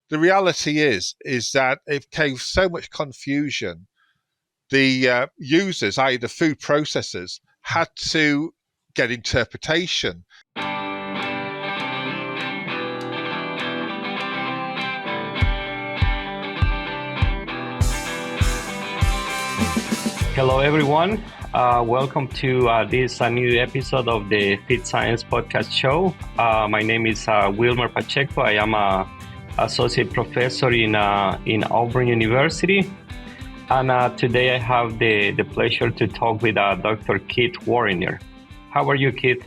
the reality is that it gave so much confusion. The users, i.e. the food processors, had to get interpretation. Hello, everyone. Welcome to this new episode of the Fit Science podcast show. My name is Wilmer Pacheco. I am an associate professor in Auburn University. And today I have the pleasure to talk with Dr. Keith Warriner. How are you, Keith?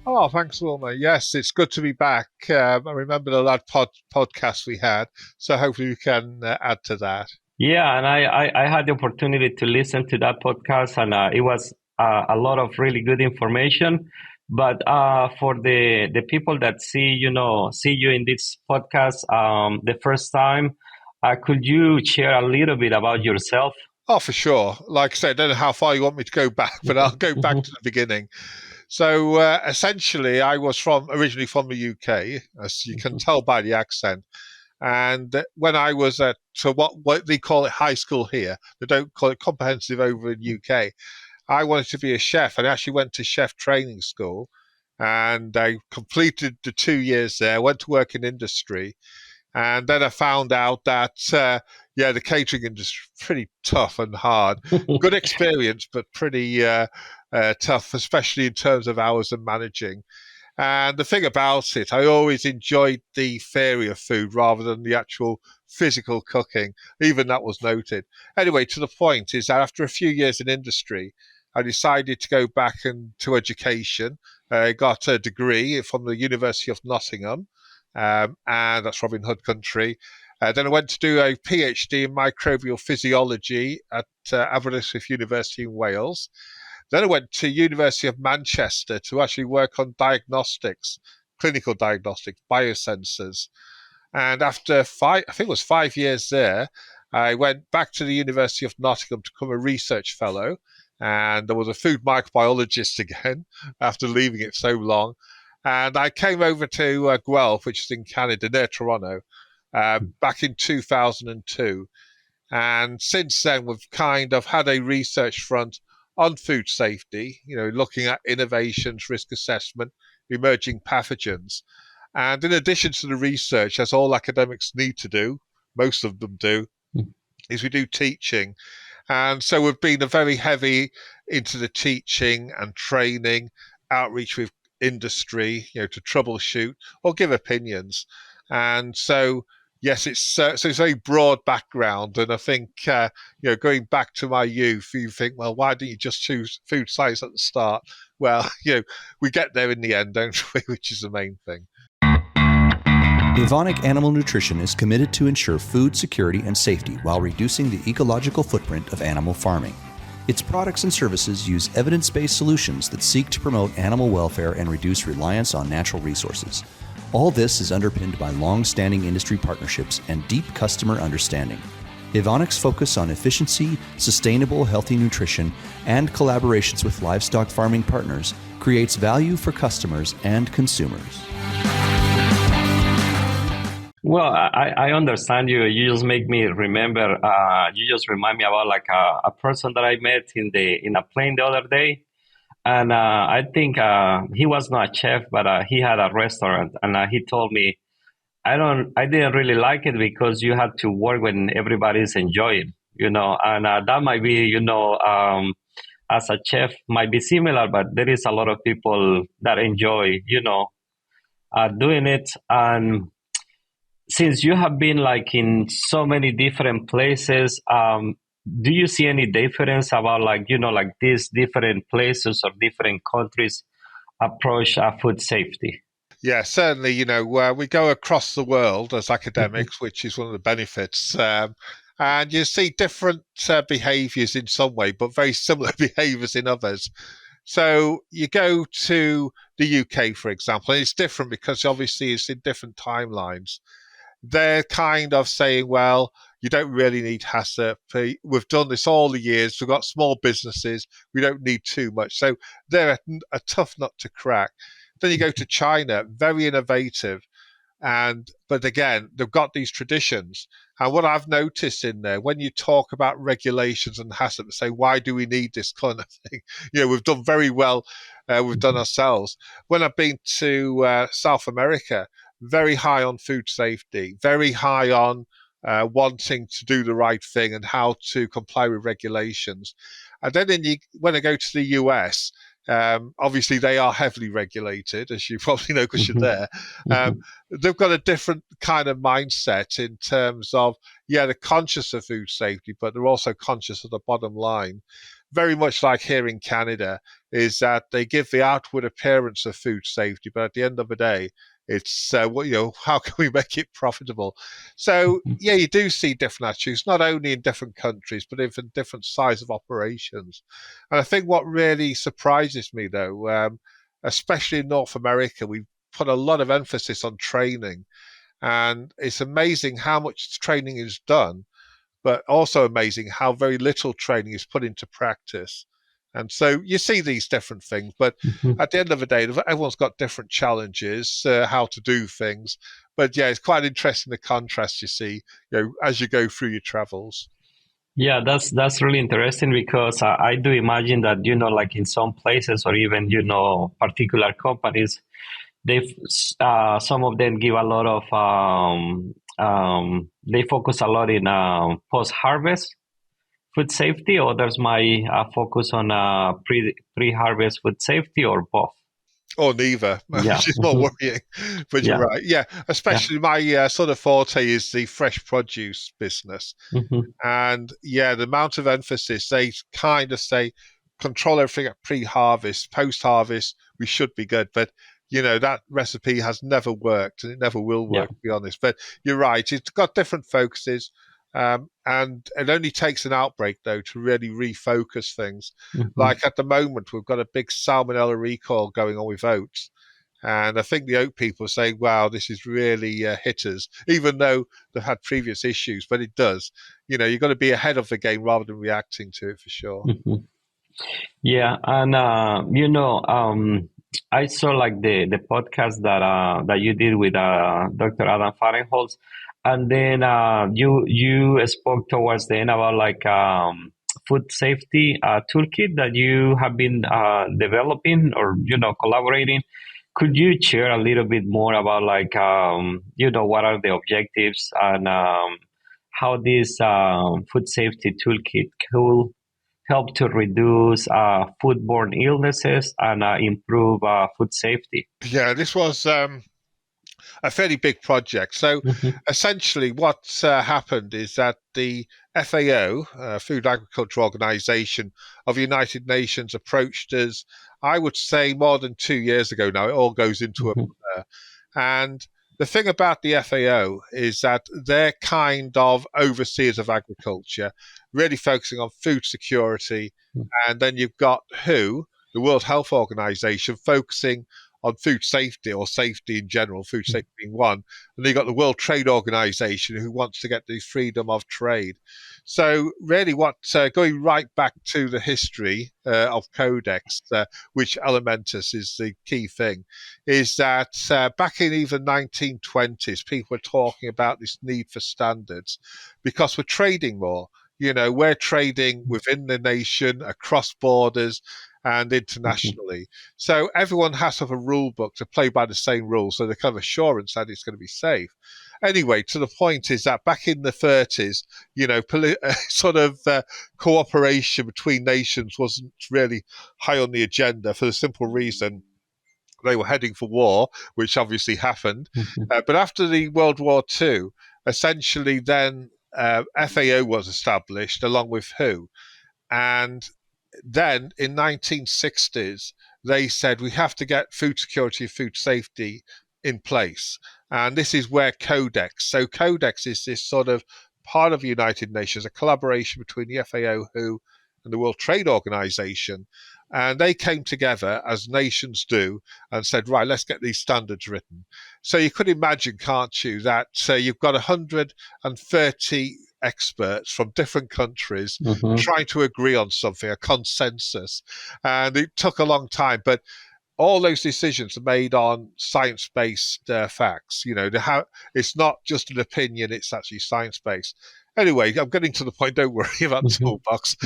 Oh, thanks, Wilmer. Yes, it's good to be back. I remember the last podcast we had, so hopefully we can add to that. Yeah, and I had the opportunity to listen to that podcast, and it was a lot of really good information. But for the people that see you in this podcast the first time, could you share a little bit about yourself? Oh, for sure. Like I said, I don't know how far you want me to go back, but I'll go back to the beginning. So essentially, I was originally from the UK, as you can tell by the accent. And when I was at what they call it high school here, they don't call it comprehensive over in the UK, I wanted to be a chef, and I actually went to chef training school, and I completed the 2 years there, went to work in industry, and then I found out that, the catering industry is pretty tough and hard. Good experience, but pretty tough, especially in terms of hours and managing. And the thing about it, I always enjoyed the theory of food rather than the actual physical cooking. Even that was noted. Anyway, to the point is that after a few years in industry, I decided to go back into education. I got a degree from the University of Nottingham, and that's Robin Hood country. Then I went to do a PhD in microbial physiology at Aberystwyth University in Wales. Then I went to University of Manchester to actually work on diagnostics, clinical diagnostics, biosensors. And after I think it was 5 years there, I went back to the University of Nottingham to become a research fellow. And I was a food microbiologist again after leaving it so long. And I came over to Guelph, which is in Canada, near Toronto, back in 2002. And since then, we've kind of had a research front on food safety, looking at innovations, risk assessment, emerging pathogens. And in addition to the research, as all academics need to do, most of them do, is we do teaching. And so we've been very heavy into the teaching and training, outreach with industry, to troubleshoot or give opinions. And so, yes, it's a very broad background, and I think going back to my youth, you think, well, why didn't you just choose food science at the start? Well, we get there in the end, don't we? Which is the main thing. Evonik Animal Nutrition is committed to ensure food security and safety while reducing the ecological footprint of animal farming. Its products and services use evidence-based solutions that seek to promote animal welfare and reduce reliance on natural resources. All this is underpinned by long-standing industry partnerships and deep customer understanding. Evonik's focus on efficiency, sustainable, healthy nutrition, and collaborations with livestock farming partners creates value for customers and consumers. Well, I understand you. You just make me remember. You just remind me about like a person that I met in a plane the other day. And I think he was not a chef, but he had a restaurant. And he told me, I didn't really like it because you had to work when everybody's enjoying, and that might be, as a chef might be similar, but there is a lot of people that enjoy, doing it. And since you have been like in so many different places, do you see any difference about like these different places or different countries approach food safety? Yeah, certainly, we go across the world as academics, which is one of the benefits. And you see different behaviors in some way, but very similar behaviors in others. So you go to the UK, for example, and it's different because obviously it's in different timelines. They're kind of saying, well, you don't really need HACCP. We've done this all the years. We've got small businesses. We don't need too much. So they're a tough nut to crack. Then you go to China, very innovative. But again, they've got these traditions. And what I've noticed in there, when you talk about regulations and HACCP, to say, why do we need this kind of thing? We've done very well. We've done ourselves. When I've been to South America, very high on food safety, very high on wanting to do the right thing and how to comply with regulations. And then when I go to the US, obviously they are heavily regulated, as you probably know because you're there. They've got a different kind of mindset in terms of, they're conscious of food safety, but they're also conscious of the bottom line. Very much like here in Canada, is that they give the outward appearance of food safety, but at the end of the day, it's how can we make it profitable? So you do see different attitudes, not only in different countries, but even different size of operations. And I think what really surprises me, though, especially in North America, we put a lot of emphasis on training, and it's amazing how much training is done, but also amazing how very little training is put into practice. And so you see these different things, but at the end of the day, everyone's got different challenges, how to do things. But it's quite interesting the contrast you see, as you go through your travels. Yeah, that's really interesting, because I do imagine that, like in some places, or even, particular companies, some of them give a lot of, they focus a lot in post-harvest food safety. Others might focus on pre-harvest food safety, or both. Or neither, which is more worrying. But you're right. Yeah, especially my sort of forte is the fresh produce business. And the amount of emphasis, they kind of say, control everything at pre-harvest, post-harvest, we should be good. But that recipe has never worked, and it never will work, to be honest. But you're right, it's got different focuses. And it only takes an outbreak, though, to really refocus things. Like at the moment, we've got a big salmonella recall going on with oats. And I think the oat people are saying, wow, this is really hit us, even though they've had previous issues. But it does. You've got to be ahead of the game rather than reacting to it, for sure. Yeah. And, I saw like the podcast that you did with Dr. Adam Fahrenholz. And then you spoke towards the end about like food safety toolkit that you have been developing, or collaborating. Could you share a little bit more about like what are the objectives, and how this food safety toolkit could help to reduce foodborne illnesses and improve food safety? Yeah, this was a fairly big project. So essentially what happened is that the FAO, Food Agriculture Organization of the United Nations, approached us, I would say, more than 2 years ago now. It all goes into a blur. And the thing about the FAO is that they're kind of overseers of agriculture, really focusing on food security. And then you've got WHO, the World Health Organization, focusing on food safety, or safety in general, food safety being one. And then you've got the World Trade Organization, who wants to get the freedom of trade. So really going right back to the history of Codex, which Elementus is the key thing, is that back in even 1920s, people were talking about this need for standards because we're trading more. We're trading within the nation, across borders, and internationally. So everyone has to have a rule book to play by the same rules, so they have assurance that it's going to be safe. Anyway, to the point is that back in the 30s, cooperation between nations wasn't really high on the agenda, for the simple reason they were heading for war, which obviously happened. But after the World War II, essentially then FAO was established along with WHO. And then in 1960s, they said we have to get food security, food safety in place. And this is where Codex. So Codex is this sort of part of the United Nations, a collaboration between the FAO, WHO, and the World Trade Organization. And they came together, as nations do, and said, right, let's get these standards written. So you could imagine, can't you, that you've got 130 experts from different countries trying to agree on something, a consensus. And it took a long time. But all those decisions are made on science-based facts. It's not just an opinion; it's actually science-based. Anyway, I'm getting to the point. Don't worry about the toolbox.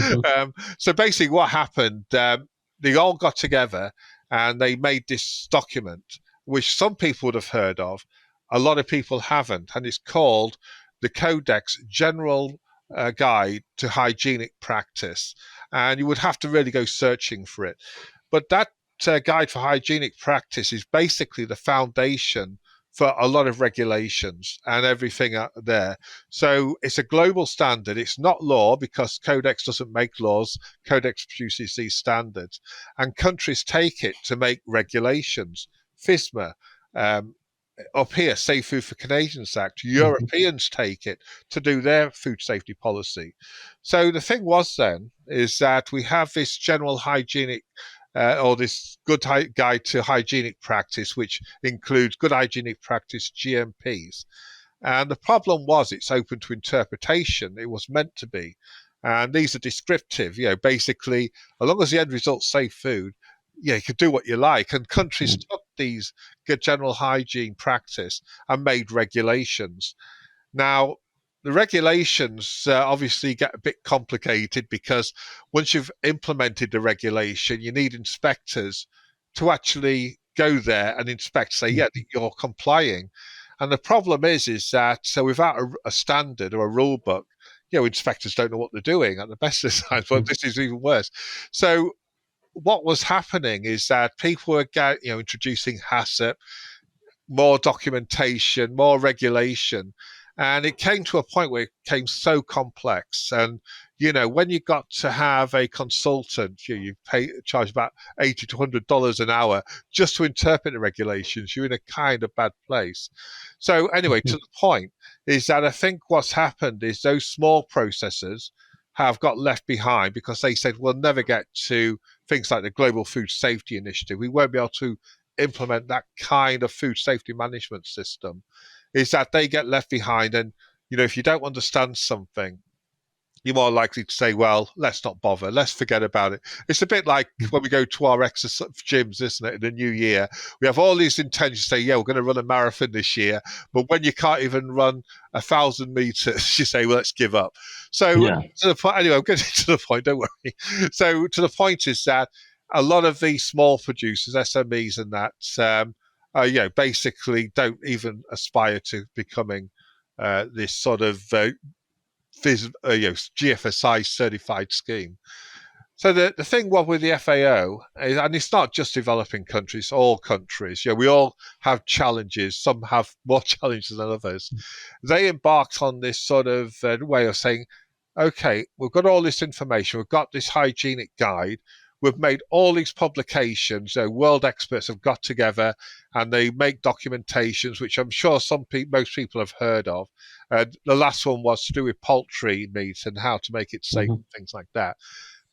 So basically, what happened? They all got together and they made this document, which some people would have heard of, a lot of people haven't, and it's called the Codex General Guide to Hygienic Practice. And you would have to really go searching for it. But that Guide for Hygienic Practice is basically the foundation for a lot of regulations and everything out there. So it's a global standard. It's not law because Codex doesn't make laws. Codex produces these standards. And countries take it to make regulations. FSMA, up here, Safe Food for Canadians Act. Europeans take it to do their food safety policy. So the thing was then is that we have this general hygienic or this good guide to hygienic practice, which includes good hygienic practice GMPs. And the problem was it's open to interpretation. It was meant to be. And these are descriptive, basically, as long as the end result's safe food, you can do what you like. And countries took these good general hygiene practice and made regulations. Now, the regulations obviously get a bit complicated because once you've implemented the regulation, you need inspectors to actually go there and inspect, say, yeah, you're complying. And the problem is that without a standard or a rule book, inspectors don't know what they're doing at the best of times. But this is even worse. So what was happening is that people were introducing HACCP, more documentation, more regulation. And it came to a point where it became so complex. And, when you got to have a consultant, you charge about $80 to $100 an hour just to interpret the regulations, you're in a kind of bad place. So anyway, to the point is that I think what's happened is those small processors have got left behind because they said, we'll never get to things like the Global Food Safety Initiative. We won't be able to implement that kind of food safety management system. Is that they get left behind. And, if you don't understand something, you're more likely to say, well, let's not bother. Let's forget about it. It's a bit like when we go to our exercise gyms, isn't it, in the new year? We have all these intentions to say, yeah, we're going to run a marathon this year. But when you can't even run 1,000 meters, you say, well, let's give up. So to the point, anyway, I'm getting to the point, don't worry. So to the point is that a lot of these small producers, SMEs and that, basically don't even aspire to becoming this sort of GFSI certified scheme. So the thing with the FAO, is, and it's not just developing countries, all countries, we all have challenges. Some have more challenges than others. They embarked on this sort of way of saying, okay, we've got all this information, we've got this hygienic guide, we've made all these publications, world experts have got together and they make documentations, which I'm sure most people have heard of. The last one was to do with poultry meat and how to make it safe and things like that.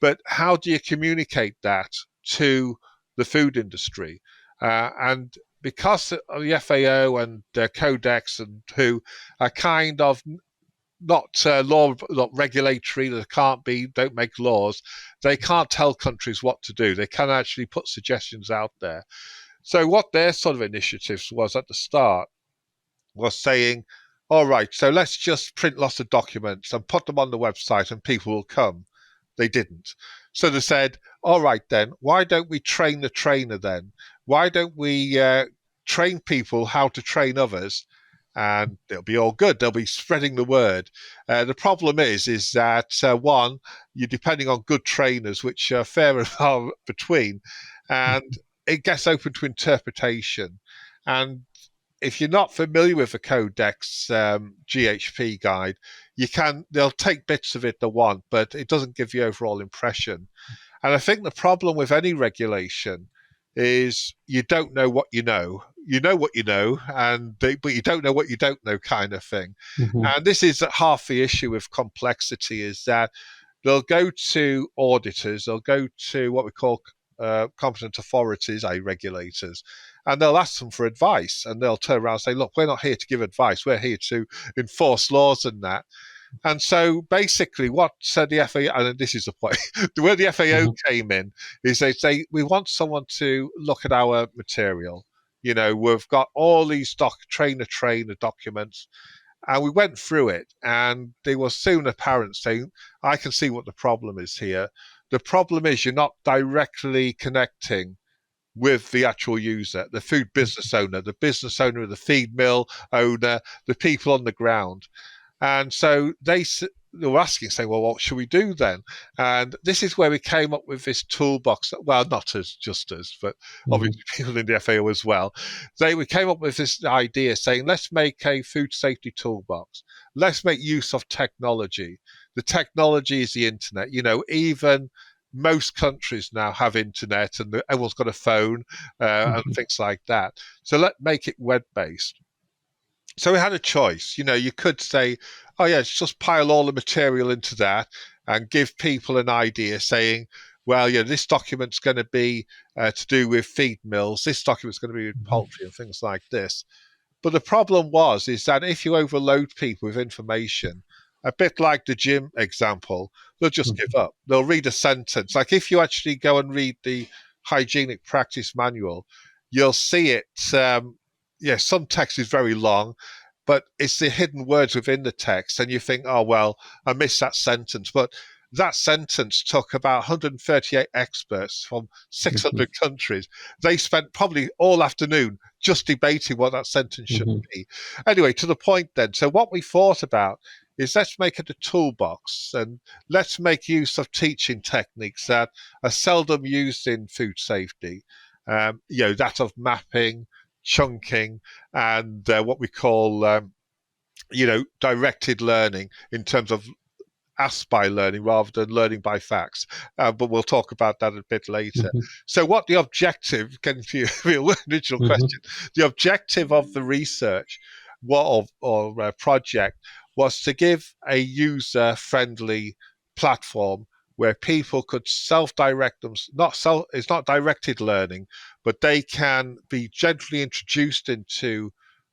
But how do you communicate that to the food industry? And because of the FAO and Codex and who are kind of not regulatory, don't make laws, they can't tell countries what to do. They can actually put suggestions out there. So what their sort of initiatives was at the start was saying, all right, so let's just print lots of documents and put them on the website and people will come. They didn't. So they said, all right then, why don't we train the trainer then? Why don't we train people how to train others? And it'll be all good. They'll be spreading the word. The problem is that one, you're depending on good trainers, which are fair and far between, and it gets open to interpretation. And if you're not familiar with the Codex GHP guide, they'll take bits of it they want, but it doesn't give the overall impression. And I think the problem with any regulation is you don't know what you know. You know what you know, but you don't know what you don't know, kind of thing. And this is half the issue with complexity, is that they'll go to auditors, they'll go to what we call competent authorities, regulators, and they'll ask them for advice, and they'll turn around and say, look, we're not here to give advice, we're here to enforce laws and that. And so basically what the FAO, and this is the point, where the FAO came in is they say, we want someone to look at our material. You know, we've got all these trainer documents, and we went through it, and they were soon apparent saying, I can see what the problem is here. The problem is you're not directly connecting with the actual user, the food business owner, the business owner of the feed mill owner, the people on the ground. And so they were asking, saying, well, what should we do then? And this is where we came up with this toolbox. Well, not as just us, but obviously people in the FAO as well. We came up with this idea saying, let's make a food safety toolbox. Let's make use of technology. The technology is the internet. You know, even most countries now have internet, and everyone's got a phone and things like that. So let's make it web-based. So we had a choice. You know, you could say, oh, yeah, just pile all the material into that and give people an idea saying, well, yeah, this document's going to be to do with feed mills. This document's going to be with poultry and things like this. But the problem is that if you overload people with information, a bit like the gym example, they'll just give up. They'll read a sentence. Like if you actually go and read the hygienic practice manual, you'll see it. Some text is very long, but it's the hidden words within the text. And you think, oh, well, I missed that sentence. But that sentence took about 138 experts from 600 countries. They spent probably all afternoon just debating what that sentence should be. Anyway, to the point then. So what we thought about is let's make it a toolbox, and let's make use of teaching techniques that are seldom used in food safety. That of mapping, chunking, and what we call, directed learning in terms of asked by learning rather than learning by facts. But we'll talk about that a bit later. So what the objective, getting to your original question, the objective of the research or project was to give a user-friendly platform where people could self-direct them. It's not directed learning, but they can be gently introduced into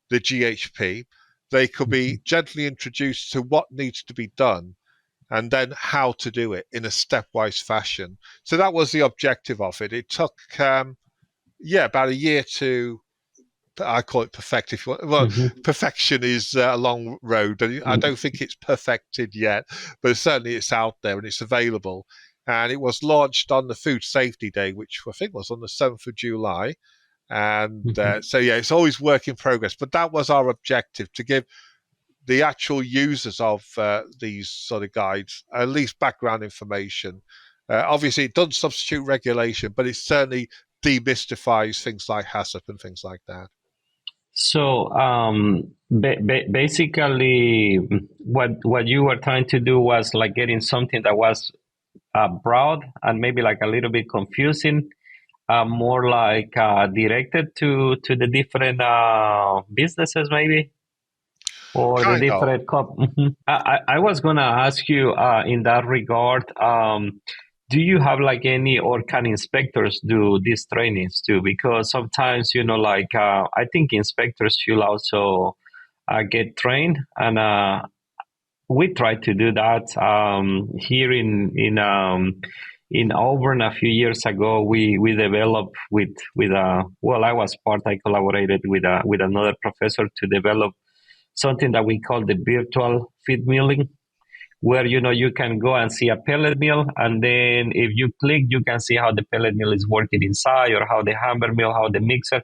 the GHP. They could be gently introduced to what needs to be done, and then how to do it in a stepwise fashion. So that was the objective of it. It took, about a year to, I call it perfect. If you want. Well, perfection is a long road. I don't think it's perfected yet, but certainly it's out there and it's available. And it was launched on the Food Safety Day, which I think was on the 7th of July. And it's always work in progress. But that was our objective, to give the actual users of these sort of guides at least background information. Obviously, it doesn't substitute regulation, but it certainly demystifies things like HACCP and things like that. So basically, what you were trying to do was like getting something that was broad and maybe like a little bit confusing, more like directed to the different businesses, maybe, or kind the different. I was gonna ask you in that regard. Do you have like any, or can inspectors do these trainings too? Because sometimes, I think inspectors should also get trained, and we tried to do that here in Auburn a few years ago. We developed I collaborated with another professor to develop something that we call the virtual feed milling, where you can go and see a pellet mill, and then if you click, you can see how the pellet mill is working inside, or how the hammer mill, how the mixer.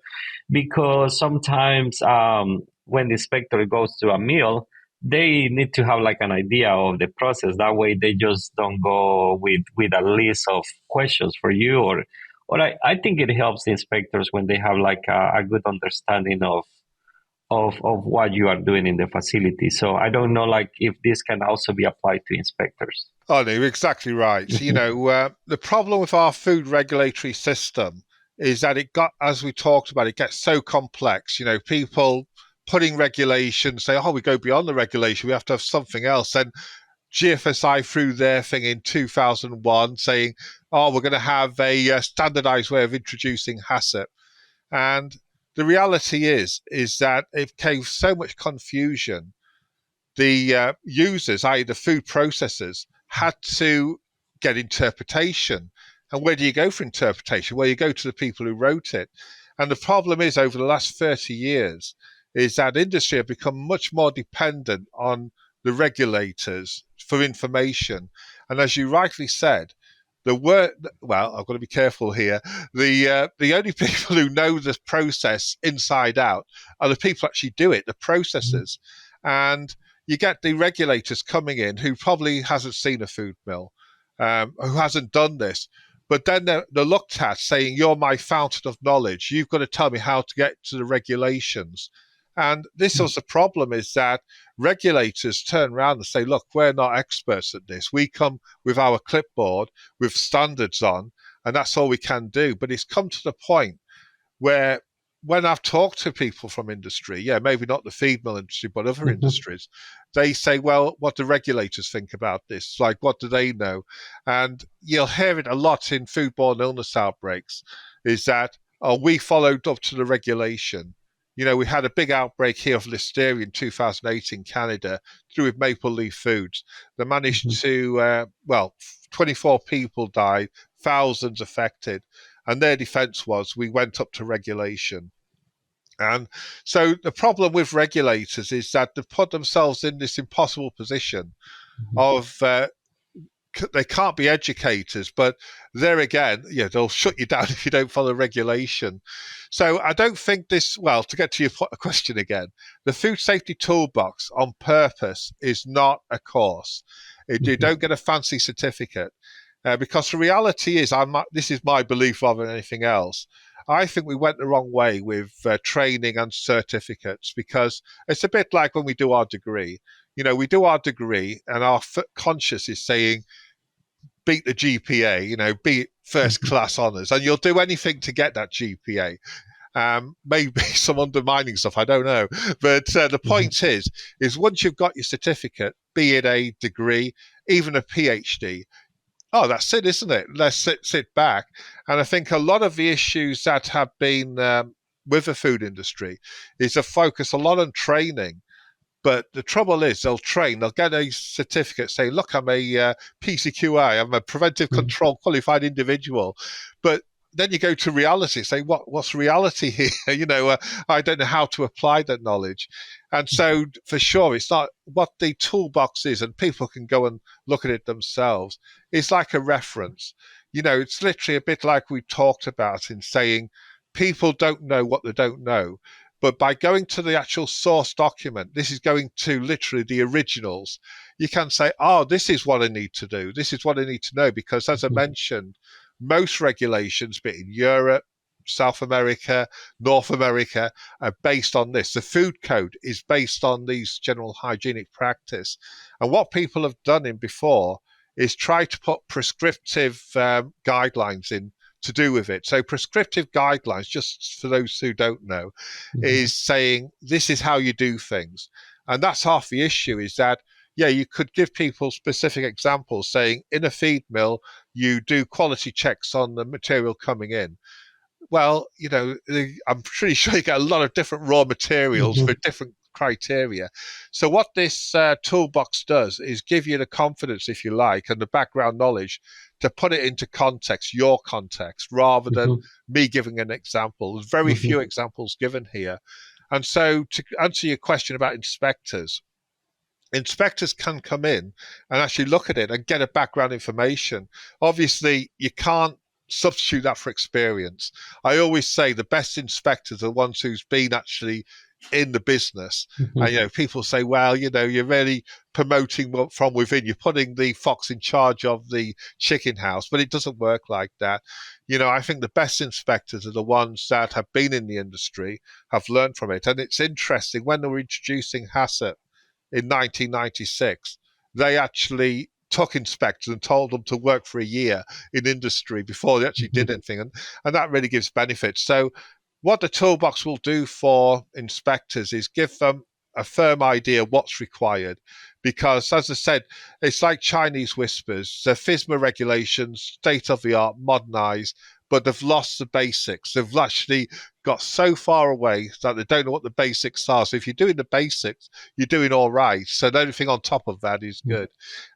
Because sometimes when the inspector goes to a mill, they need to have like an idea of the process. That way, they just don't go with a list of questions for you. Or I think it helps the inspectors when they have like a good understanding of what you are doing in the facility. So I don't know, like, if this can also be applied to inspectors. Oh, no, you're exactly right. The problem with our food regulatory system is that as we talked about, it gets so complex. People putting regulations, say, we go beyond the regulation, we have to have something else. And GFSI threw their thing in 2001 saying, we're going to have a standardized way of introducing HACCP. And the reality is that it gave so much confusion the users, i.e. the food processors, had to get interpretation. And where do you go for interpretation? Well, you go to the people who wrote it. And the problem is, over the last 30 years, is that industry have become much more dependent on the regulators for information. And as you rightly said, I've got to be careful here. The only people who know the process inside out are the people who actually do it, the processors. And you get the regulators coming in who probably hasn't seen a food mill, who hasn't done this. But then they're looked at saying, you're my fountain of knowledge. You've got to tell me how to get to the regulations. And this was the problem, is that regulators turn around and say, look, we're not experts at this. We come with our clipboard with standards on, and that's all we can do. But it's come to the point where when I've talked to people from industry, maybe not the feed mill industry, but other industries, they say, well, what do regulators think about this? Like, what do they know? And you'll hear it a lot in foodborne illness outbreaks, is that, we followed up to the regulation. We had a big outbreak here of listeria in 2008 in Canada through with Maple Leaf Foods. They managed to, 24 people died, thousands affected. And their defense was, we went up to regulation. And so the problem with regulators is that they've put themselves in this impossible position of they can't be educators, but there again, they'll shut you down if you don't follow regulation. So I don't think this, to get to your question again, the food safety toolbox on purpose is not a course. You don't get a fancy certificate. Because the reality is, this is my belief rather than anything else, I think we went the wrong way with training and certificates, because it's a bit like when we do our degree. We do our degree and our conscience is saying, beat the GPA, beat first class honours, and you'll do anything to get that GPA. Maybe some undermining stuff, I don't know. But the point is once you've got your certificate, be it a degree, even a PhD, that's it, isn't it? Let's sit back. And I think a lot of the issues that have been with the food industry is a focus a lot on training. But the trouble is, they'll get a certificate saying, look, I'm a PCQI, I'm a preventive control qualified individual. But then you go to reality, say, what's reality here? I don't know how to apply that knowledge. And so for sure, it's not what the toolbox is, and people can go and look at it themselves. It's like a reference. It's literally a bit like we talked about in saying people don't know what they don't know. But by going to the actual source document, this is going to literally the originals, you can say, this is what I need to do. This is what I need to know. Because as I mentioned, most regulations, be it in Europe, South America, North America, are based on this. The food code is based on these general hygienic practice. And what people have done in before is try to put prescriptive guidelines in to do with it. So prescriptive guidelines, just for those who don't know, is saying this is how you do things. And that's half the issue, is that, you could give people specific examples saying in a feed mill, you do quality checks on the material coming in. Well, I'm pretty sure you get a lot of different raw materials for different criteria. So what this toolbox does is give you the confidence, if you like, and the background knowledge to put it into context, your context, rather than me giving an example. There's very few examples given here. And so to answer your question about inspectors can come in and actually look at it and get a background information. Obviously, you can't substitute that for experience. I always say the best inspectors are the ones who's been actually in the business. And, people say, well, you're really promoting from within. You're putting the fox in charge of the chicken house, but it doesn't work like that. I think the best inspectors are the ones that have been in the industry, have learned from it. And it's interesting, when they were introducing HACCP in 1996, they actually took inspectors and told them to work for a year in industry before they actually did anything. And that really gives benefits. So what the toolbox will do for inspectors is give them a firm idea what's required. Because, as I said, it's like Chinese whispers. The FSMA regulations, state of the art, modernized, but they've lost the basics. They've actually got so far away that they don't know what the basics are. So if you're doing the basics, you're doing all right. So anything on top of that is good.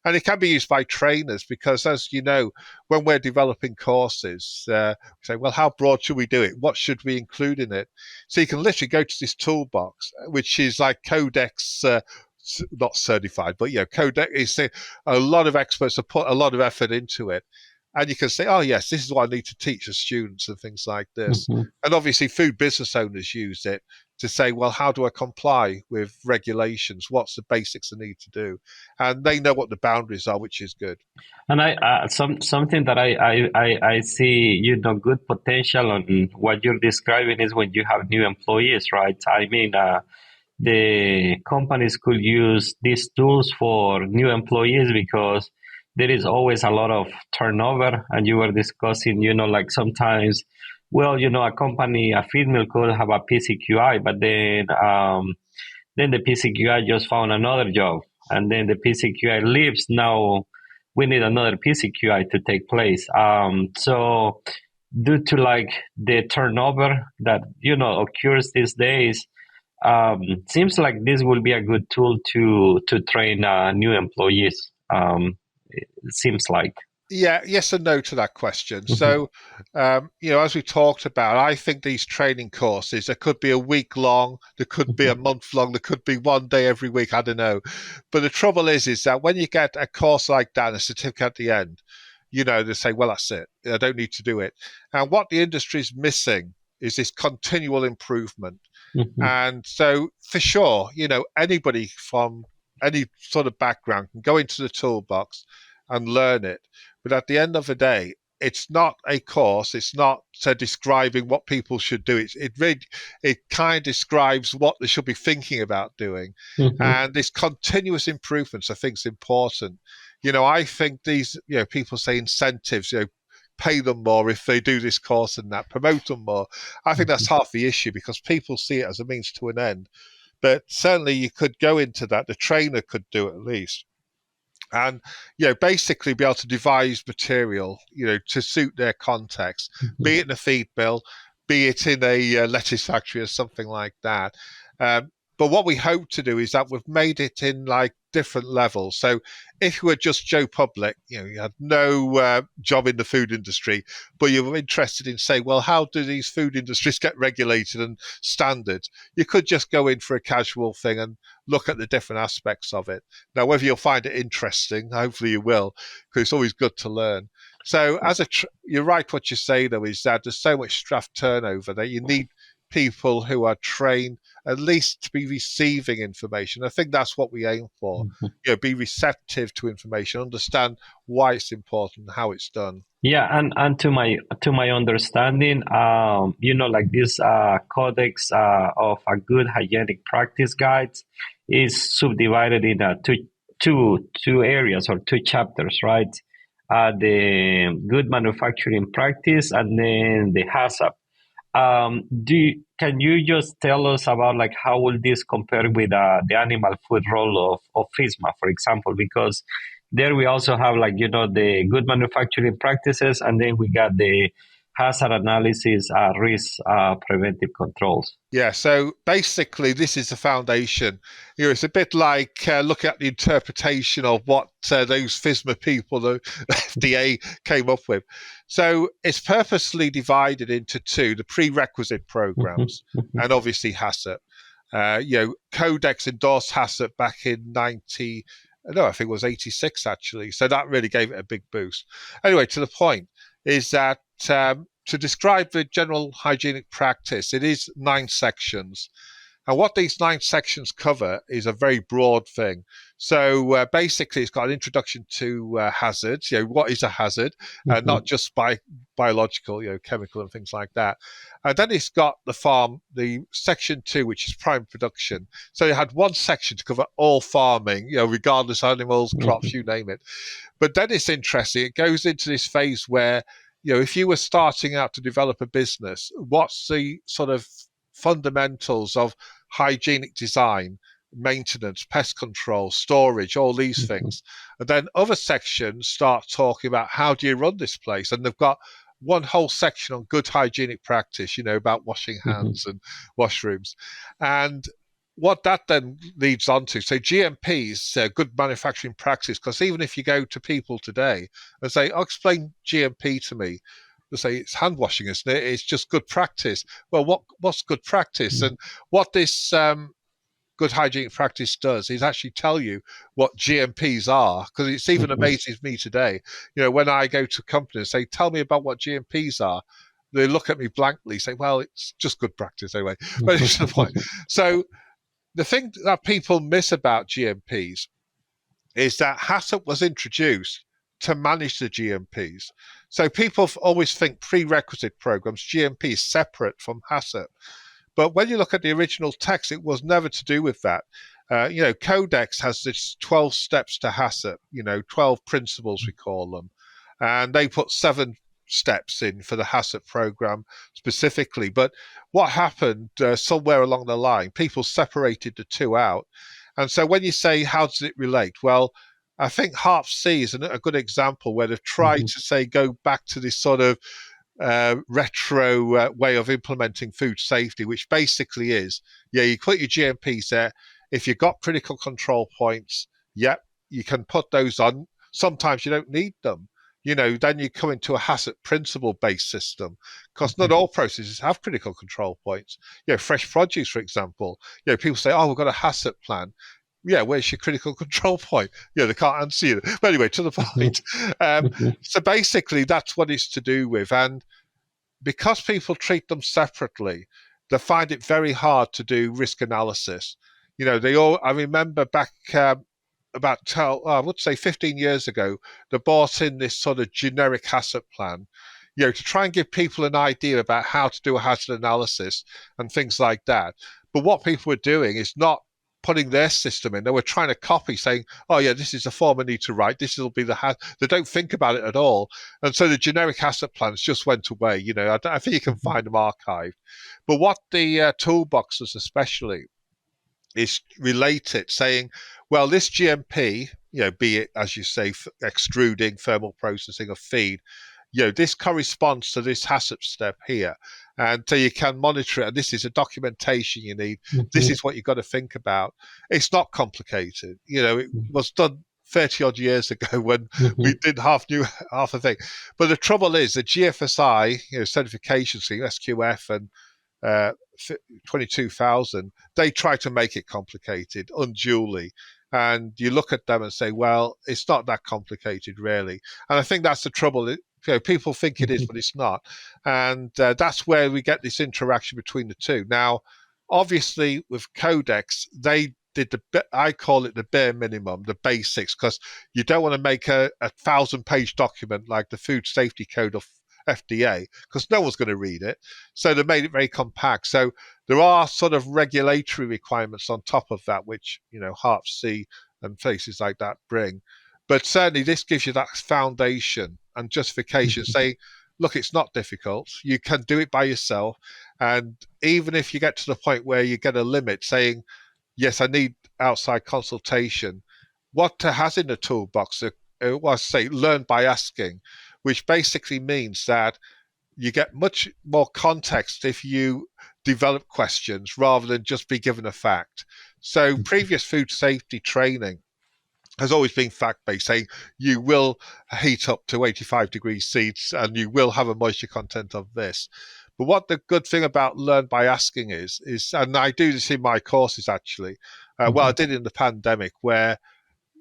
And it can be used by trainers because, as you know, when we're developing courses, we say, well, how broad should we do it? What should we include in it? So you can literally go to this toolbox, which is like codex, not certified, but codex is a lot of experts have put a lot of effort into it. And you can say, oh, yes, this is what I need to teach the students and things like this. And obviously food business owners use it to say, well, how do I comply with regulations? What's the basics I need to do? And they know what the boundaries are, which is good. And something that I see, good potential on what you're describing is when you have new employees, right? I mean, the companies could use these tools for new employees because there is always a lot of turnover. And you were discussing, like sometimes, a company, a feed mill could have a PCQI, but then the PCQI just found another job, and then the PCQI leaves. Now we need another PCQI to take place. So due to like the turnover that occurs these days, seems like this will be a good tool to train new employees. It seems like. Yeah, yes and no to that question. So, as we talked about, I think these training courses, there could be a week long, there could be a month long, there could be one day every week, I don't know. But the trouble is that when you get a course like that, a certificate at the end, they say, well, that's it. I don't need to do it. And what the industry is missing is this continual improvement. And so, for sure, anybody from any sort of background can go into the toolbox and learn it. But at the end of the day, it's not a course. It's not describing what people should do. It kind of describes what they should be thinking about doing. And this continuous improvements, I think, is important. I think these, people say incentives, pay them more if they do this course and that, promote them more. I think that's half the issue because people see it as a means to an end. But certainly you could go into that. The trainer could do it at least. And, basically be able to devise material, to suit their context, be it in a feed mill, be it in a lettuce factory or something like that. But what we hope to do is that we've made it in like different levels. So if you were just Joe Public, you had no job in the food industry, but you were interested in saying, well, how do these food industries get regulated and standards? You could just go in for a casual thing and look at the different aspects of it. Now, whether you'll find it interesting, hopefully you will, because it's always good to learn. So you're right what you say, though, is that there's so much staff turnover that you need people who are trained at least to be receiving information. I think that's what we aim for. Be receptive to information, understand why it's important, how it's done. Yeah, and to my understanding, like this codex of a good hygienic practice guides is subdivided in two areas or two chapters, right? The good manufacturing practice and then the HACCP. Can you just tell us about like how will this compare with the animal food role of FSMA, for example? Because there we also have like, the good manufacturing practices, and then we got the hazard analysis, risk preventive controls. Yeah, so basically this is the foundation. It's a bit like looking at the interpretation of what those FSMA people, the FDA, came up with. So it's purposely divided into two, the prerequisite programs and obviously HACCP. Codex endorsed HACCP back in I think it was 86 actually. So that really gave it a big boost. Anyway, to the point is that to describe the general hygienic practice, it is 9 sections. And what these 9 sections cover is a very broad thing. So basically, it's got an introduction to hazards. What is a hazard? Not just biological, chemical and things like that. And then it's got the section 2, which is prime production. So it had one section to cover all farming, regardless of animals, crops, you name it. But then it's interesting. It goes into this phase where, if you were starting out to develop a business, what's the sort of fundamentals of hygienic design, maintenance, pest control, storage, all these things. And then other sections start talking about how do you run this place? And they've got one whole section on good hygienic practice, about washing hands and washrooms. And what that then leads on to, so GMPs, good manufacturing practice, because even if you go to people today and say, "Oh, explain GMP to me," they say it's hand washing, isn't it? It's just good practice. Well, what's good practice? And what this good hygienic practice does is actually tell you what GMPs are, because it's even amazes me today. When I go to companies and say, "Tell me about what GMPs are," they look at me blankly, say, "Well, it's just good practice anyway." But it's the point. So the thing that people miss about GMPs is that HACCP was introduced to manage the GMPs. So people always think prerequisite programs, GMP, is separate from HACCP. But when you look at the original text, it was never to do with that. Codex has this 12 steps to HACCP, 12 principles, we call them. And they put 7 steps in for the HACCP program specifically. But what happened somewhere along the line, people separated the two out. And so when you say, how does it relate? Well, I think Harp C is a good example where they've tried to say, go back to this sort of retro way of implementing food safety, which basically is, you put your GMPs there. If you've got critical control points, you can put those on. Sometimes you don't need them. Then you come into a HACCP principle-based system, because not all processes have critical control points. Fresh produce, for example. People say, "Oh, we've got a HACCP plan." Yeah, where's your critical control point? They can't answer you. But anyway, to the point. So basically, that's what it's to do with. And because people treat them separately, they find it very hard to do risk analysis. I remember back about, I would say 15 years ago, they brought in this sort of generic HACCP plan, to try and give people an idea about how to do a hazard analysis and things like that. But what people were doing is not putting their system in. They were trying to copy, saying, "Oh yeah, this is the form I need to write. This will be the hazard." They don't think about it at all. And so the generic HACCP plans just went away. I think you can find them archived. But what the toolboxes especially is relate it, saying, well, this GMP, be it, as you say, extruding, thermal processing of feed, this corresponds to this HACCP step here. And so you can monitor it. And this is a documentation you need. This is what you've got to think about. It's not complicated. It was done 30 odd years ago when we did half a thing. But the trouble is the GFSI, certification scheme, SQF and 22,000, they try to make it complicated unduly. And you look at them and say, well, it's not that complicated, really. And I think that's the trouble. People think it is, but it's not. And that's where we get this interaction between the two. Now, obviously, with Codex, they did I call it the bare minimum, the basics, because you don't want to make a 1,000-page document like the Food Safety Code of FDA, because no one's going to read it. So they made it very compact. So there are sort of regulatory requirements on top of that, which, Harp C and places like that bring. But certainly this gives you that foundation and justification, saying, look, it's not difficult. You can do it by yourself. And even if you get to the point where you get a limit saying, yes, I need outside consultation, what has in the toolbox was, say, learn by asking, which basically means that you get much more context if you develop questions rather than just be given a fact. So previous food safety training has always been fact-based, saying you will heat up to 85 degrees C and you will have a moisture content of this. But what the good thing about learn by asking is, and I do this in my courses actually, well, I did in the pandemic, where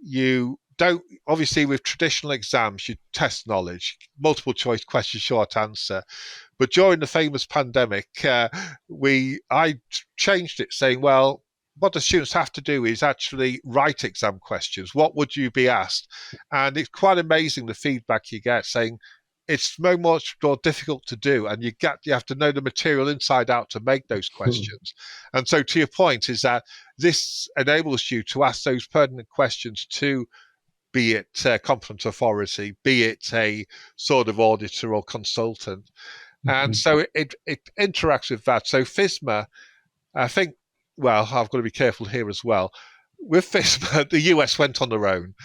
you don't, obviously with traditional exams, you test knowledge, multiple choice question, short answer. But during the famous pandemic, I changed it, saying, well, what the students have to do is actually write exam questions. What would you be asked? And it's quite amazing the feedback you get, saying it's so much more difficult to do, and you have to know the material inside out to make those questions. And so to your point is that this enables you to ask those pertinent questions to, be it competent authority, be it a sort of auditor or consultant. And so it interacts with that. So FSMA, I think, well, I've got to be careful here as well. With FSMA, the US went on their own.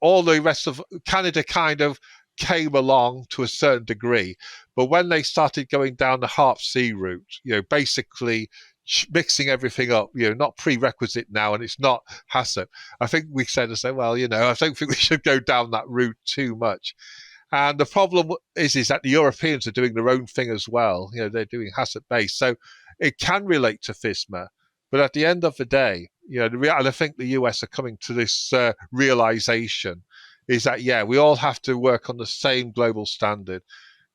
All the rest of Canada kind of came along to a certain degree. But when they started going down the Harp C route, basically mixing everything up, not prerequisite now, and it's not HACCP. I think we said, well, I don't think we should go down that route too much. And the problem is that the Europeans are doing their own thing as well. They're doing HACCP based, so it can relate to FSMA. But at the end of the day, and I think the US are coming to this realization is that, we all have to work on the same global standard.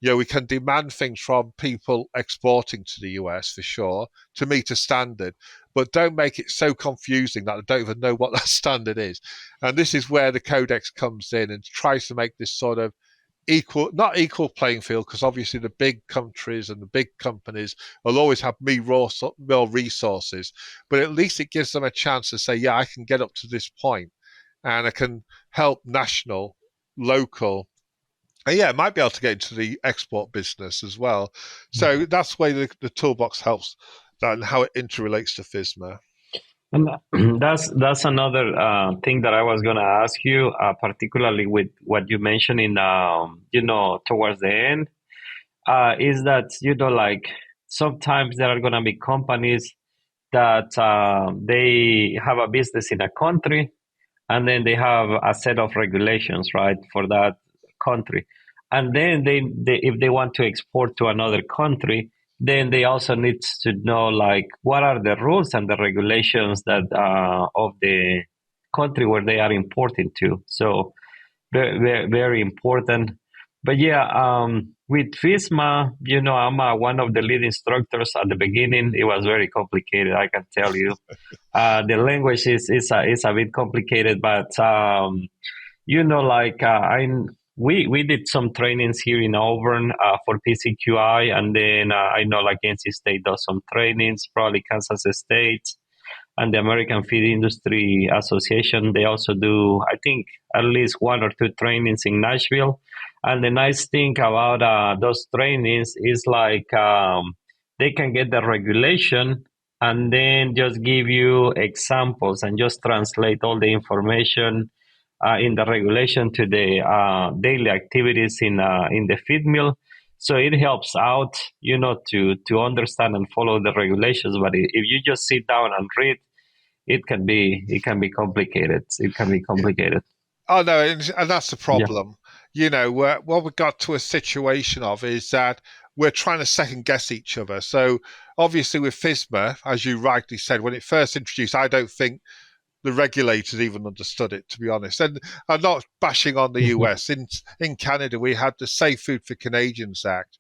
We can demand things from people exporting to the US for sure to meet a standard, but don't make it so confusing that they don't even know what that standard is. And this is where the codex comes in and tries to make this sort of not equal playing field, because obviously the big countries and the big companies will always have more resources, but at least it gives them a chance to say, I can get up to this point and I can help national, local, and it might be able to get into the export business as well. So that's why the toolbox helps that and how it interrelates to FSMA. And that's another thing that I was going to ask you, particularly with what you mentioned in, towards the end, is that, like sometimes there are going to be companies that they have a business in a country and then they have a set of regulations, right, for that country. And then they if they want to export to another country, then they also need to know, like, what are the rules and the regulations that of the country where they are importing to. So very, very, very important. But with FSMA, I'm one of the lead instructors at the beginning. It was very complicated, I can tell you. The language is a bit complicated, but we did some trainings here in Auburn for PCQI, and then I know like NC State does some trainings, probably Kansas State, and the American Feed Industry Association. They also do, I think, at least 1 or 2 trainings in Nashville. And the nice thing about those trainings is like they can get the regulation and then just give you examples and just translate all the information in the regulation to the daily activities in the feed mill. So it helps out, to understand and follow the regulations. But if you just sit down and read, it can be complicated. It can be complicated. Oh no, and that's the problem. Yeah. What we got to a situation of is that we're trying to second guess each other. So obviously with FSMA, as you rightly said, when it first introduced, I don't think the regulators even understood it, to be honest. And I'm not bashing on the US. In Canada, we had the Safe Food for Canadians Act.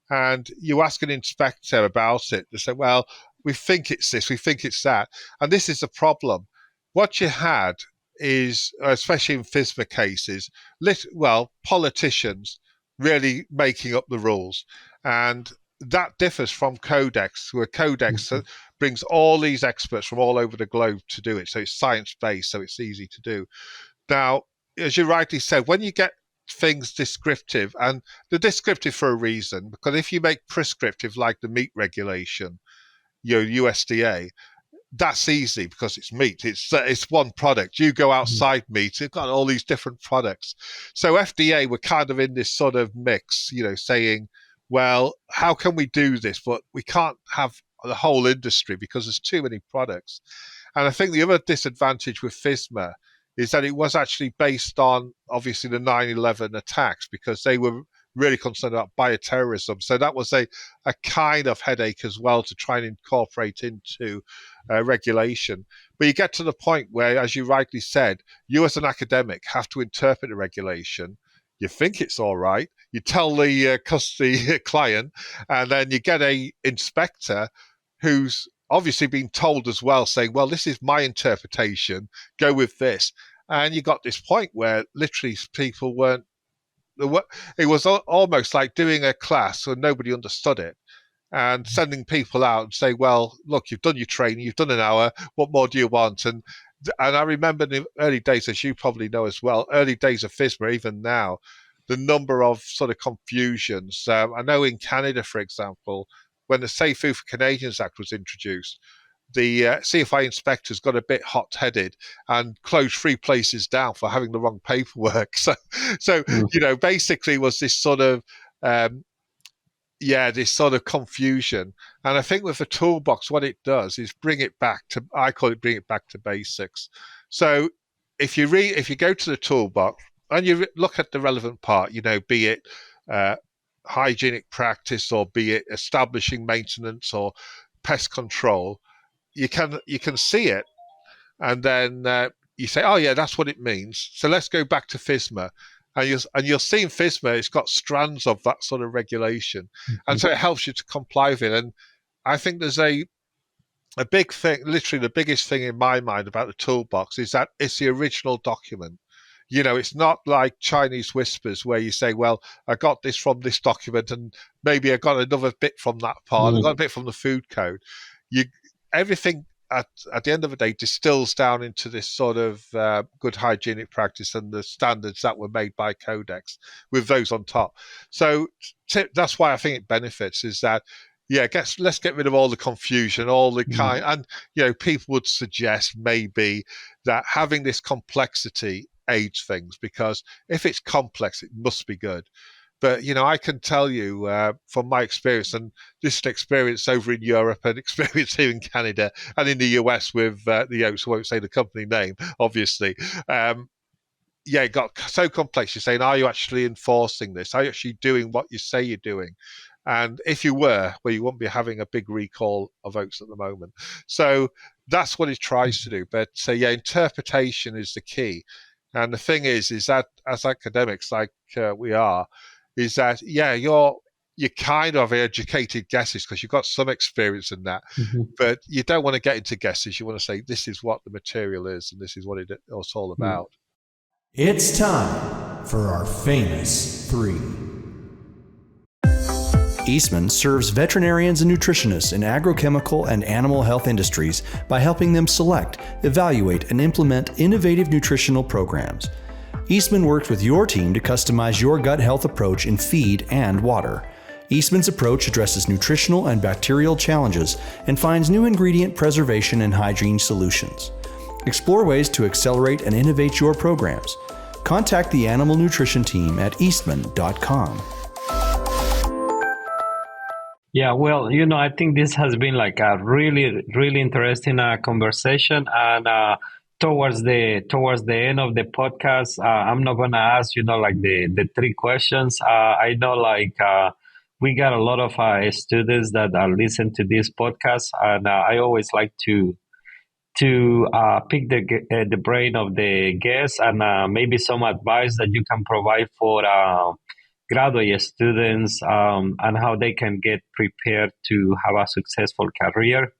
And you ask an inspector about it, they say, well, we think it's this, we think it's that. And this is the problem. What you had is, especially in FSMA cases, politicians really making up the rules. And that differs from Codex, where Codex brings all these experts from all over the globe to do it. So it's science-based, so it's easy to do. Now, as you rightly said, when you get things descriptive, and they're descriptive for a reason, because if you make prescriptive, like the meat regulation, USDA, that's easy because it's meat. It's one product. You go outside meat, it's got all these different products. So FDA were kind of in this sort of mix, saying, well, how can we do this? But we can't have the whole industry because there's too many products. And I think the other disadvantage with FSMA is that it was actually based on, obviously, the 9/11 attacks, because they were really concerned about bioterrorism. So that was a kind of headache as well to try and incorporate into regulation. But you get to the point where, as you rightly said, you as an academic have to interpret a regulation. You think it's all right. You tell the client, and then you get a inspector who's obviously been told as well, saying, well, this is my interpretation, go with this. And you got this point where literally people weren't, it was almost like doing a class where nobody understood it, and sending people out and say, well, look, you've done your training, you've done an hour, what more do you want? And I remember in the early days, as you probably know as well, early days of FSMA, even now, the number of sort of confusions. I know in Canada, for example, when the Safe Food for Canadians Act was introduced, the CFI inspectors got a bit hot-headed and closed 3 places down for having the wrong paperwork. So basically was this sort of this sort of confusion. And I think with the toolbox, what it does is bring it back to basics. So if you go to the toolbox and you look at the relevant part, be it hygienic practice, or be it establishing maintenance or pest control, you can see it, and then you say, oh yeah, that's what it means. So let's go back to FSMA. And you'll see in FSMA, it's got strands of that sort of regulation. And so it helps you to comply with it. And I think there's a big thing, literally the biggest thing in my mind about the toolbox is that it's the original document. It's not like Chinese whispers where you say, well, I got this from this document and maybe I got another bit from that part. I got a bit from the food code. Everything at the end of the day distills down into this sort of good hygienic practice and the standards that were made by Codex with those on top. So that's why I think it benefits, is that, let's get rid of all the confusion, all the kind, and, people would suggest maybe that having this complexity aids things, because if it's complex, it must be good. But, I can tell you from my experience, and this is an experience over in Europe and experience here in Canada and in the US with the Oaks, I won't say the company name, obviously. It got so complex. You're saying, are you actually enforcing this? Are you actually doing what you say you're doing? And if you were, well, you wouldn't be having a big recall of Oaks at the moment. So that's what it tries to do. But interpretation is the key. And the thing is that as academics like we are, is that, you're kind of educated guesses because you've got some experience in that, but you don't want to get into guesses. You want to say, this is what the material is and this is what it's all about. It's time for our famous 3. Eastman serves veterinarians and nutritionists in agrochemical and animal health industries by helping them select, evaluate, and implement innovative nutritional programs. Eastman works with your team to customize your gut health approach in feed and water. Eastman's approach addresses nutritional and bacterial challenges and finds new ingredient preservation and hygiene solutions. Explore ways to accelerate and innovate your programs. Contact the Animal Nutrition Team at eastman.com. Yeah, well, I think this has been like a really, really interesting conversation. And towards the end of the podcast, I'm not gonna ask the 3 questions. I know we got a lot of students that listen to this podcast, and I always like to pick the brain of the guests and maybe some advice that you can provide for graduate students and how they can get prepared to have a successful career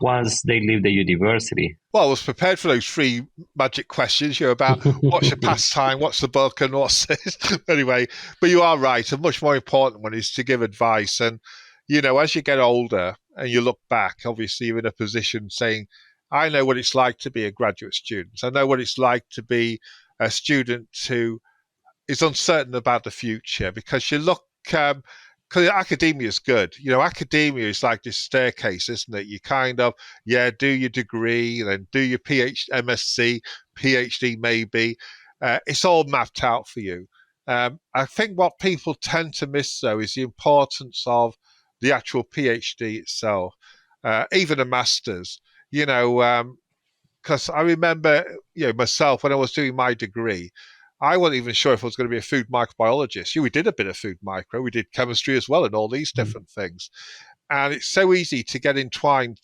once they leave the university. Well, I was prepared for those 3 magic questions, about what's your pastime, what's the book, and what's this. Anyway, but you are right. A much more important one is to give advice. And, as you get older and you look back, obviously you're in a position saying, I know what it's like to be a graduate student. I know what it's like to be a student who is uncertain about the future, because you look, because academia is good. Academia is like this staircase, isn't it? You kind of, do your degree, then do your MSc, PhD maybe. It's all mapped out for you. I think what people tend to miss, though, is the importance of the actual PhD itself, even a master's, because I remember, myself, when I was doing my degree, I wasn't even sure if I was going to be a food microbiologist. We did a bit of food micro. We did chemistry as well and all these different things. And it's so easy to get entwined,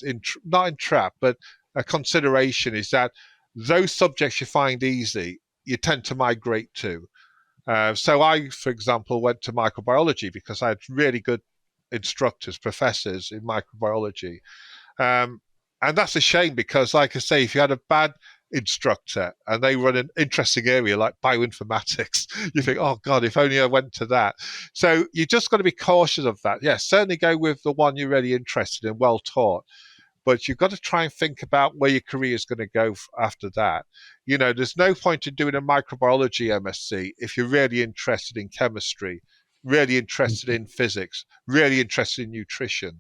not entrapped, but a consideration is that those subjects you find easy, you tend to migrate to. So I, for example, went to microbiology because I had really good instructors, professors in microbiology. And that's a shame because, like I say, if you had a bad instructor and they run an interesting area like bioinformatics, you think, oh God, if only I went to that. So you just got to be cautious of that. Yeah, certainly go with the one you're really interested in, well taught. But you've got to try and think about where your career is going to go after that. There's no point in doing a microbiology MSc if you're really interested in chemistry, really interested in physics, really interested in nutrition.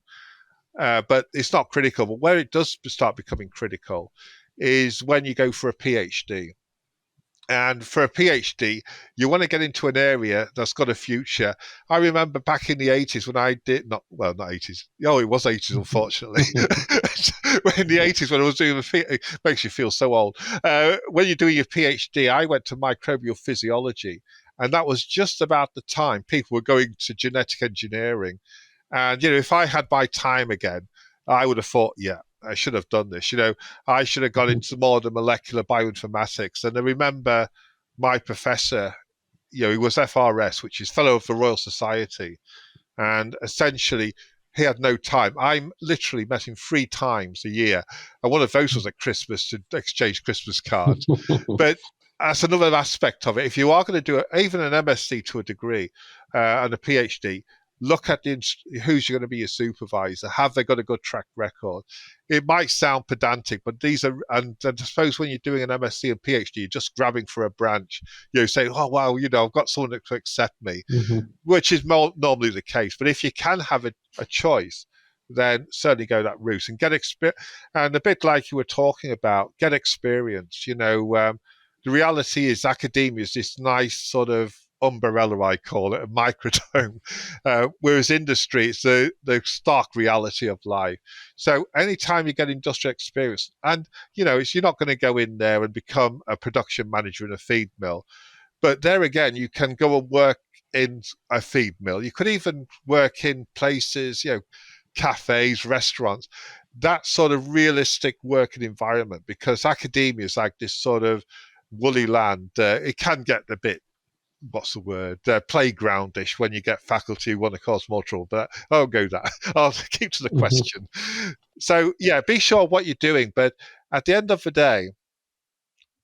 but it's not critical. But where it does start becoming critical is when you go for a PhD. And for a PhD, you want to get into an area that's got a future. I remember back in the 80s when I did, not 80s. Oh, it was 80s, unfortunately. In the 80s when I was doing it makes you feel so old. When you're doing your PhD, I went to microbial physiology. And that was just about the time people were going to genetic engineering. And, if I had my time again, I would have thought, yeah, I should have done this. I should have gone into more the molecular bioinformatics. And I remember my professor, he was FRS, which is Fellow of the Royal Society. And essentially, he had no time. I literally met him 3 times a year. And one of those was at Christmas to exchange Christmas cards. But that's another aspect of it. If you are going to do even an MSc to a degree and a PhD, look at who's going to be your supervisor. Have they got a good track record? It might sound pedantic, but these are, and I suppose when you're doing an MSc and PhD, you're just grabbing for a branch. Saying, oh, wow, I've got someone to accept me, which is normally the case. But if you can have a choice, then certainly go that route and get experience. And a bit like you were talking about, get experience. The reality is academia is this nice sort of umbrella, I call it, a microdome, whereas industry, it's the stark reality of life. So anytime you get industrial experience, and, you're not going to go in there and become a production manager in a feed mill, but there again, you can go and work in a feed mill. You could even work in places, cafes, restaurants, that sort of realistic working environment, because academia is like this sort of woolly land. It can get a bit, what's the word, playgroundish when you get faculty who want to cause more trouble, but I won't go that. I'll keep to the question. So, be sure what you're doing, but at the end of the day,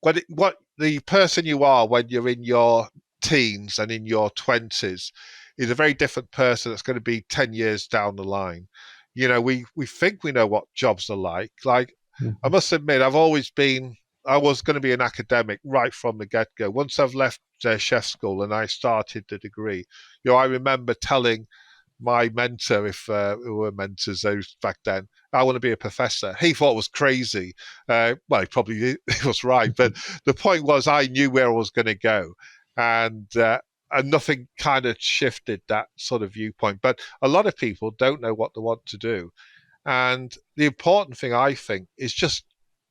what the person you are when you're in your teens and in your 20s is a very different person that's going to be 10 years down the line. We think we know what jobs are like. I must admit, I was going to be an academic right from the get-go. Once I've left chef school and I started the degree, I remember telling my mentor, if we were mentors those back then, I want to be a professor. He thought it was crazy. He probably was right. But the point was I knew where I was going to go. And nothing kind of shifted that sort of viewpoint. But a lot of people don't know what they want to do. And the important thing, I think, is just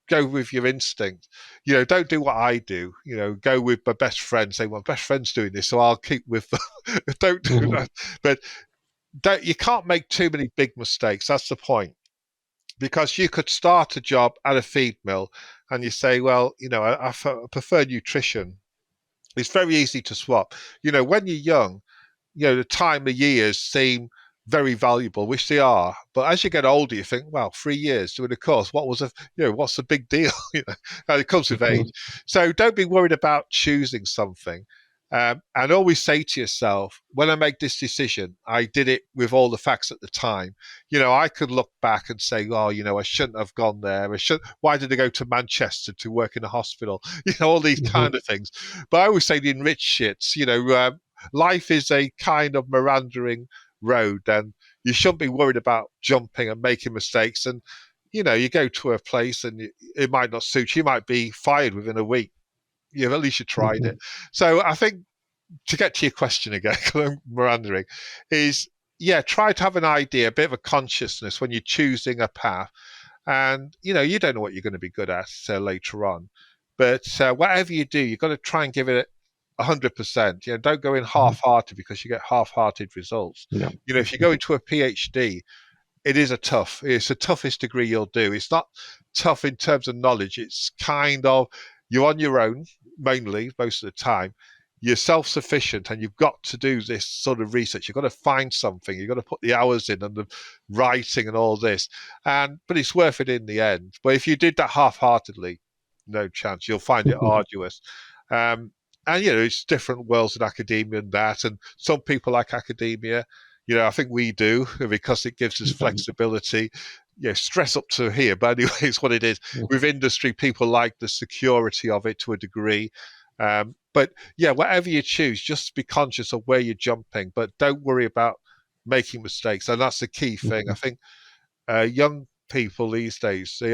go with your instinct. Don't do what I do. Go with my best friend. Say, well, my best friend's doing this, so I'll keep with them. Don't do that. But you can't make too many big mistakes. That's the point. Because you could start a job at a feed mill and you say, well, I prefer nutrition. It's very easy to swap. When you're young, the time of years seem very valuable, which they are. But as you get older, you think, well, 3 years doing a course, what's the big deal? And it comes with age. So don't be worried about choosing something. And always say to yourself, when I make this decision, I did it with all the facts at the time. I could look back and say, oh, I shouldn't have gone there. Why did I go to Manchester to work in a hospital? All these kind of things. But I always say the enriched shits, life is a kind of meandering road, and you shouldn't be worried about jumping and making mistakes. And, you go to a place and it might not suit you. You might be fired within a week. At least you tried it. So I think, to get to your question again, I'm meandering, is, try to have an idea, a bit of a consciousness when you're choosing a path. And, you don't know what you're going to be good at later on. But whatever you do, you've got to try and give it 100%. Don't go in half-hearted, because you get half-hearted results. Yeah. If you go into a PhD, it's the toughest degree you'll do. It's not tough in terms of knowledge. It's kind of, you're on your own, mainly, most of the time. You're self-sufficient, and you've got to do this sort of research. You've got to find something. You've got to put the hours in and the writing and all this. But it's worth it in the end. But if you did that half-heartedly, no chance. You'll find it arduous. And, it's different worlds in academia and that. And some people like academia. I think we do, because it gives us flexibility. Stress up to here, but anyway, it's what it is. With industry, people like the security of it to a degree. But whatever you choose, just be conscious of where you're jumping, but don't worry about making mistakes. And that's the key thing. I think young people these days, they've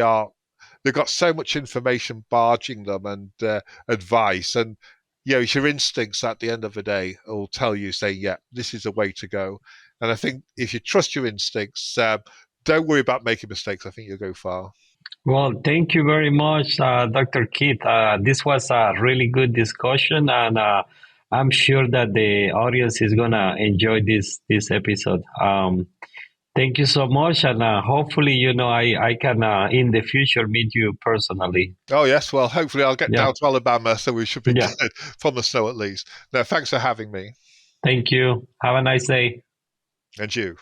got so much information barging them and advice, and it's your instincts at the end of the day will tell you, say, yeah, this is the way to go. And I think if you trust your instincts, don't worry about making mistakes. I think you'll go far. Well, thank you very much, Dr. Keith. This was a really good discussion, and I'm sure that the audience is gonna enjoy this episode. Thank you so much, and hopefully, I can in the future meet you personally. Oh yes, well, hopefully I'll get Yeah. down to Alabama, so we should be Yeah. good from the snow at least. No, thanks for having me. Thank you. Have a nice day. And you.